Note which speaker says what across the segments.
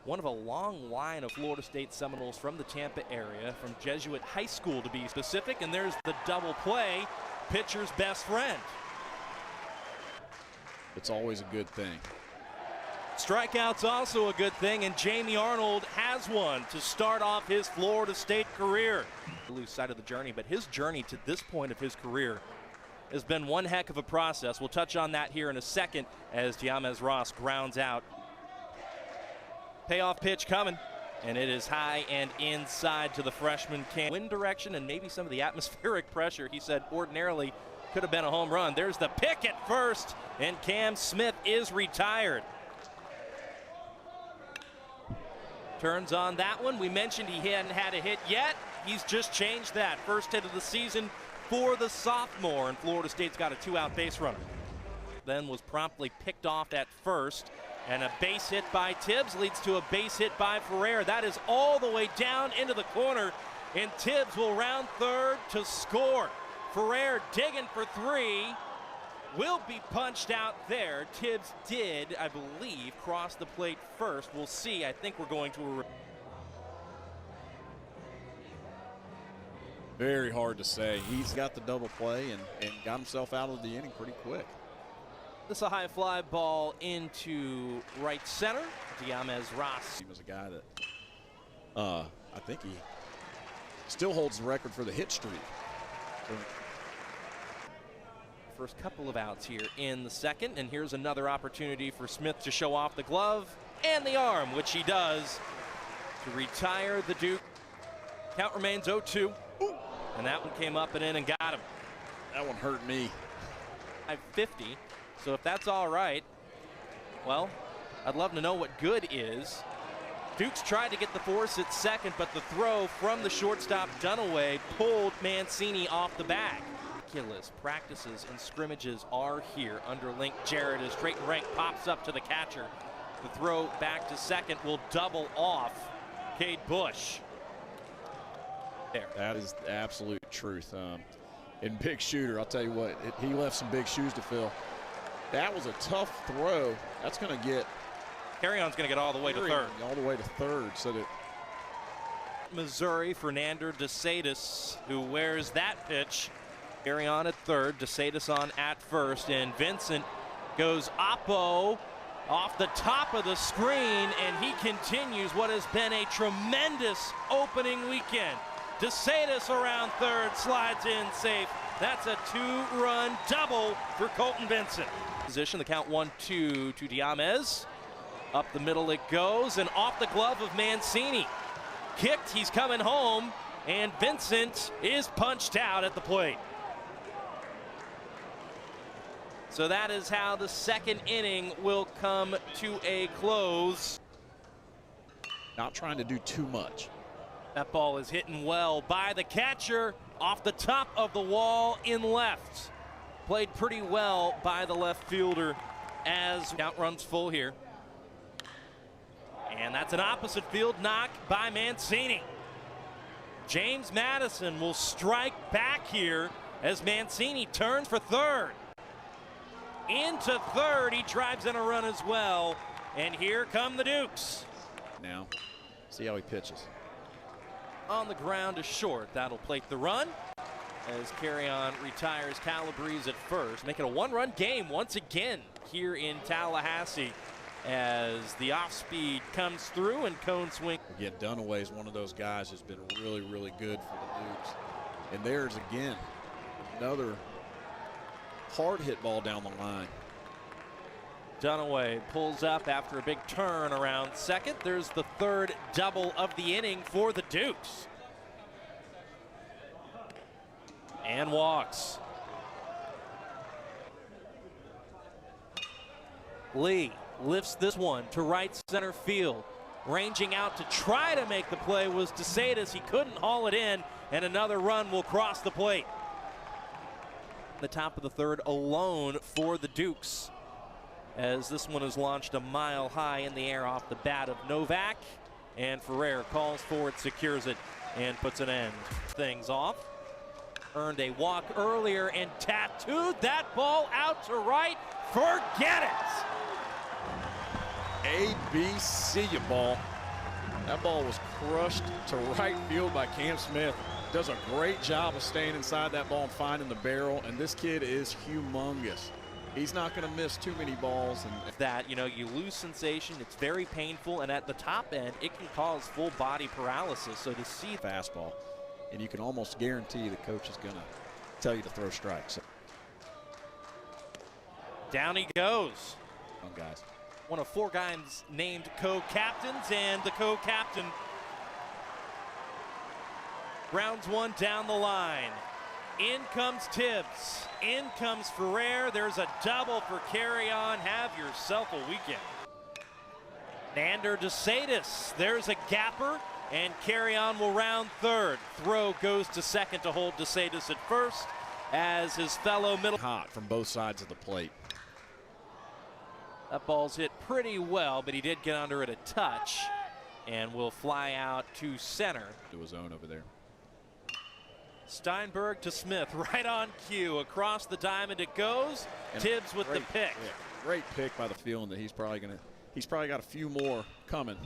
Speaker 1: one of a long line of Florida State Seminoles from the Tampa area, from Jesuit High School to be specific, and there's the double play, pitcher's best friend.
Speaker 2: It's always a good thing.
Speaker 1: Strikeout's also a good thing, and Jamie Arnold has one to start off his Florida State career. Lose sight of the journey, but his journey to this point of his career has been one heck of a process. We'll touch on that here in a second as Diamez Ross grounds out. Payoff pitch coming, and it is high and inside to the freshman can. Wind direction and maybe some of the atmospheric pressure, he said, ordinarily could have been a home run. There's the pick at first, and Cam Smith is retired. Turns on that one. We mentioned he hadn't had a hit yet. He's just changed that. First hit of the season for the sophomore, and Florida State's got a 2-out base runner. Then was promptly picked off at first, and a base hit by Tibbs leads to a base hit by Ferrer. That is all the way down into the corner, and Tibbs will round third to score. Ferrer digging for 3. Will be punched out there. Tibbs did, I believe, cross the plate first. We'll see. I think we're going to a...
Speaker 2: Very hard to say. He's got the double play and got himself out of the inning pretty quick.
Speaker 1: This is a high fly ball into right center. Diamez Ross.
Speaker 2: He was a guy that I think he still holds the record for the hit streak.
Speaker 1: First couple of outs here in the second, and here's another opportunity for Smith to show off the glove and the arm, which he does to retire the Duke. Count remains 0-2, and that one came up and in and got him.
Speaker 2: That one hurt me.
Speaker 1: 50, so if that's all right, well, I'd love to know what good is. Dukes tried to get the force at second, but the throw from the shortstop Dunaway pulled Mancini off the bag. Practices and scrimmages are here under Link Jarrett as Drayton Rank pops up to the catcher. The throw back to second will double off Cade Bush. There.
Speaker 2: That is the absolute truth. In Big Shooter, I'll tell you what, he left some big shoes to fill. That was a tough throw. That's going to get...
Speaker 1: Carry-on's going to get all the way to third.
Speaker 2: All the way to third, so that...
Speaker 1: Missouri, Fernando DeSatis, who wears that pitch. Carry on at third, DeSatis on at first, and Vincent goes oppo off the top of the screen, and he continues what has been a tremendous opening weekend. DeSatis around third, slides in safe. That's a 2-run double for Colton Vincent. Position, the count 1-2 to Diamez. Up the middle it goes, and off the glove of Mancini. Kicked, he's coming home, and Vincent is punched out at the plate. So that is how the second inning will come to a close.
Speaker 2: Not trying to do too much.
Speaker 1: That ball is hitting well by the catcher off the top of the wall in left. Played pretty well by the left fielder as count runs full here. And that's an opposite field knock by Mancini. James Madison will strike back here as Mancini turns for third. Into third, he drives in a run as well, and here come the Dukes.
Speaker 2: Now, see how he pitches.
Speaker 1: On the ground to short, that'll plate the run as Carry-On retires Calabrese at first. Make it a 1-run game once again here in Tallahassee as the off-speed comes through and cone swing.
Speaker 2: Again, Dunaway is one of those guys who's been really, really good for the Dukes. And there's, again, another hard hit ball down the line.
Speaker 1: Dunaway pulls up after a big turn around second. There's the third double of the inning for the Dukes. And walks. Lee lifts this one to right center field. Ranging out to try to make the play was DeSatis. He couldn't haul it in, and another run will cross the plate. The top of the third alone for the Dukes as this one is launched a mile high in the air off the bat of Novak, and Ferrer calls for it, secures it, and puts an end. Things off. Earned a walk earlier and tattooed that ball out to right. Forget it.
Speaker 2: ABC ball. That ball was crushed to right field by Cam Smith. Does a great job of staying inside that ball and finding the barrel, and this kid is humongous. He's not going to miss too many balls. And
Speaker 1: that, you know, you lose sensation, it's very painful, and at the top end, it can cause full body paralysis. So to see
Speaker 2: fastball, and you can almost guarantee the coach is going to tell you to throw strikes.
Speaker 1: Down he goes.
Speaker 2: Come on, guys.
Speaker 1: One of 4 guys named co-captains, and the co-captain rounds one down the line. In comes Tibbs. In comes Ferrer. There's a double for Carry On. Have yourself a weekend. Nander DeSatis. There's a gapper, and Carry On will round third. Throw goes to second to hold DeSatis at first as his fellow middle.
Speaker 2: Hot from both sides of the plate.
Speaker 1: That ball's hit pretty well, but he did get under it a touch and will fly out to center.
Speaker 2: To his own over there.
Speaker 1: Steinberg to Smith, right on cue. Across the diamond it goes. And Tibbs with the pick.
Speaker 2: Yeah, great pick by the field that he's probably got a few more coming.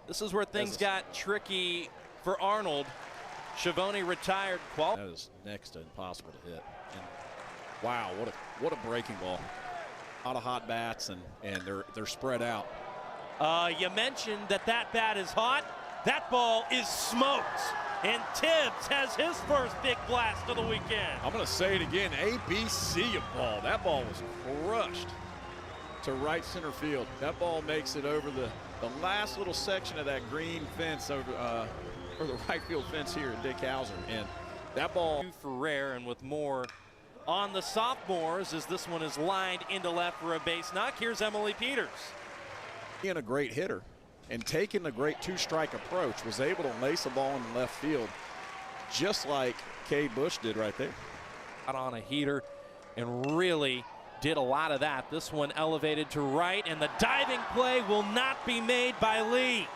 Speaker 1: This is where things got tricky for Arnold. Schiavone retired.
Speaker 2: That is next to impossible to hit. And wow, what a breaking ball. A lot of hot bats, and they're spread out.
Speaker 1: You mentioned that bat is hot. That ball is smoked. And Tibbs has his first big blast of the weekend.
Speaker 2: I'm going to say it again, ABC of ball. That ball was crushed to right center field. That ball makes it over the last little section of that green fence over or the right field fence here at Dick Hauser. And that ball
Speaker 1: for rare, and with more on the sophomores as this one is lined into left for a base knock. Here's Emily Peters.
Speaker 2: Being a great hitter and taking the great 2-strike approach, was able to lace a ball in left field just like Cade Bush did right there.
Speaker 1: Out on a heater and really did a lot of that. This one elevated to right, and the diving play will not be made by Lee.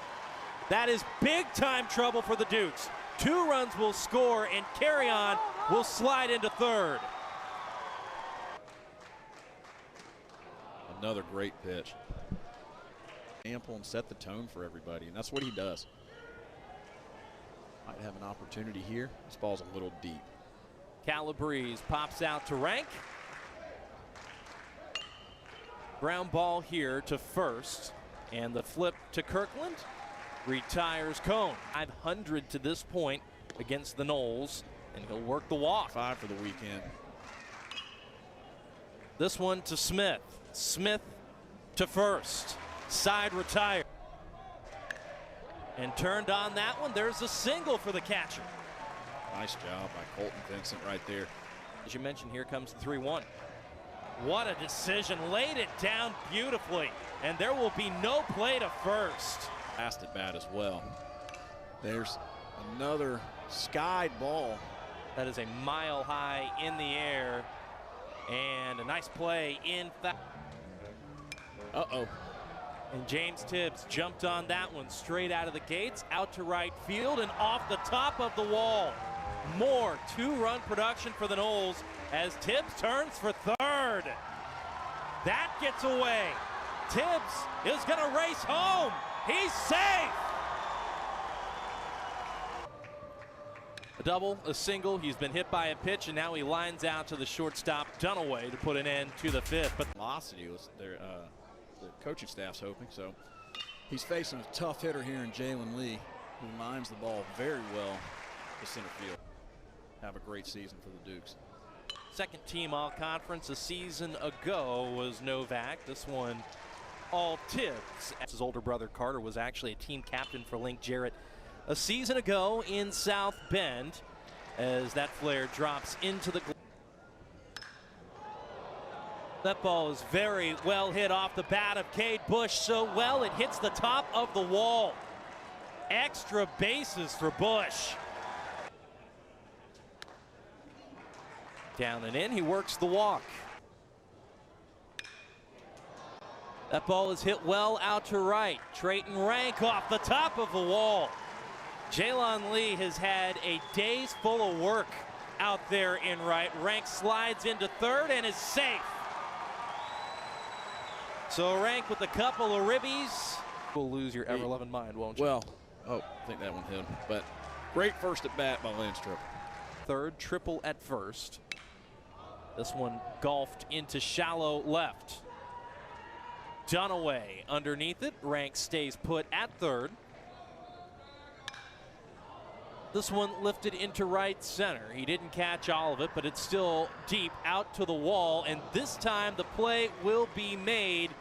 Speaker 1: That is big time trouble for the Dukes. 2 runs will score, and Carry On will slide into third.
Speaker 2: Another great pitch. Ample and set the tone for everybody, and that's what he does. Might have an opportunity here. This ball's a little deep.
Speaker 1: Calabrese pops out to Rank. Ground ball here to first, and the flip to Kirkland retires Cone. 500 to this point against the Noles, and he'll work the walk.
Speaker 2: 5 for the weekend.
Speaker 1: This one to Smith. Smith to first. Side retired. And turned on that one. There's a single for the catcher.
Speaker 2: Nice job by Colton Vincent right there.
Speaker 1: As you mentioned, here comes the 3-1. What a decision. Laid it down beautifully. And there will be no play to first.
Speaker 2: Passed it bad as well. There's another skied ball.
Speaker 1: That is a mile high in the air. And a nice play in fact.
Speaker 2: Uh-oh.
Speaker 1: And James Tibbs jumped on that one straight out of the gates, out to right field and off the top of the wall. More 2-run production for the Noles as Tibbs turns for third. That gets away. Tibbs is going to race home. He's safe. A double, a single. He's been hit by a pitch, and now he lines out to the shortstop Dunaway to put an end to the 5th. But
Speaker 2: velocity was there. The coaching staff's hoping. So he's facing a tough hitter here in Jalen Lee, who mimes the ball very well to center field. Have a great season for the Dukes.
Speaker 1: Second team all conference a season ago was Novak. This one all Tibbs. His older brother Carter was actually a team captain for Link Jarrett a season ago in South Bend, as that flare drops into the. That ball is very well hit off the bat of Cade Bush, so well it hits the top of the wall. Extra bases for Bush. Down and in, he works the walk. That ball is hit well out to right. Trayton Rank off the top of the wall. Jalen Lee has had a day's full of work out there in right. Rank slides into third and is safe. So Rank with a couple of ribbies will lose your ever-loving mind, won't you?
Speaker 2: Well, I think that one hit him. But great first at bat by Lindstrom.
Speaker 1: Third, triple at first. This one golfed into shallow left. Dunaway underneath it. Rank stays put at third. This one lifted into right center. He didn't catch all of it, but it's still deep out to the wall. And this time the play will be made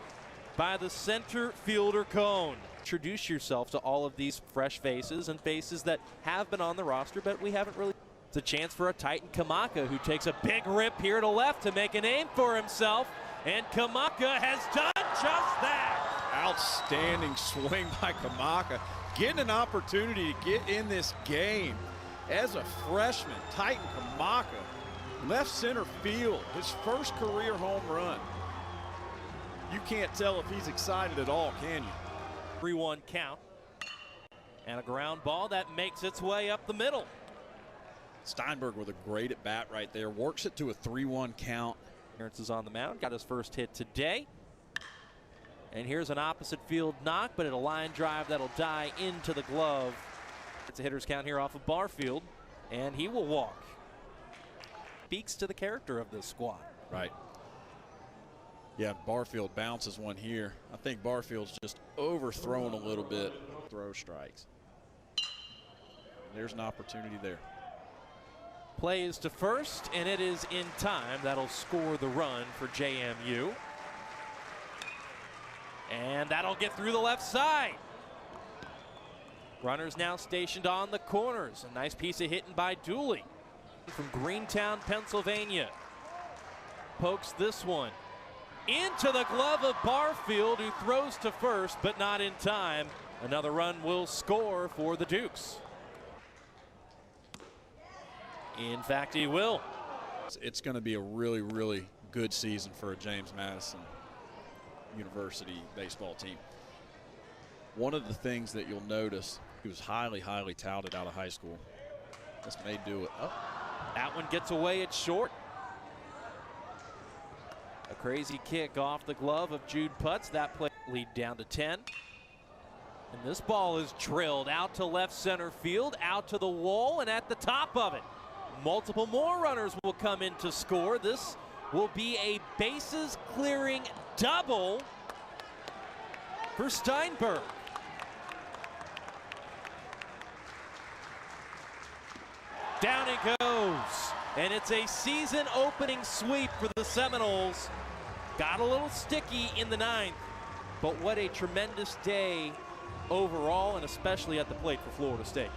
Speaker 1: by the center fielder Cone. Introduce yourself to all of these fresh faces and faces that have been on the roster, but we haven't really. It's a chance for a Titan Kamaka, who takes a big rip here to left to make a name for himself. And Kamaka has done just that.
Speaker 2: Outstanding swing by Kamaka. Getting an opportunity to get in this game as a freshman. Titan Kamaka, left center field, his first career home run. You can't tell if he's excited at all, can you?
Speaker 1: 3-1 count. And a ground ball that makes its way up the middle.
Speaker 2: Steinberg with a great at bat right there. Works it to a 3-1 count.
Speaker 1: Terrence is on the mound. Got his first hit today. And here's an opposite field knock, but a line drive that'll die into the glove. It's a hitter's count here off of Barfield, and he will walk. Speaks to the character of this squad.
Speaker 2: Right. Yeah, Barfield bounces one here. I think Barfield's just overthrown a little bit. Throw strikes. There's an opportunity there.
Speaker 1: Play is to first, and it is in time. That'll score the run for JMU. And that'll get through the left side. Runners now stationed on the corners. A nice piece of hitting by Dooley from Greentown, Pennsylvania. Pokes this one into the glove of Barfield, who throws to first, but not in time. Another run will score for the Dukes. In fact, he will.
Speaker 2: It's going to be a really, really good season for a James Madison University baseball team. One of the things that you'll notice, he was highly, highly touted out of high school. This may do it. Oh.
Speaker 1: That one gets away at short. A crazy kick off the glove of Jude Putz. That play lead down to 10. And this ball is drilled out to left center field, out to the wall, and at the top of it. Multiple more runners will come in to score. This will be a bases clearing double for Steinberg. Down it goes, and it's a season opening sweep for the Seminoles. Got a little sticky in the ninth, but what a tremendous day overall, and especially at the plate for Florida State.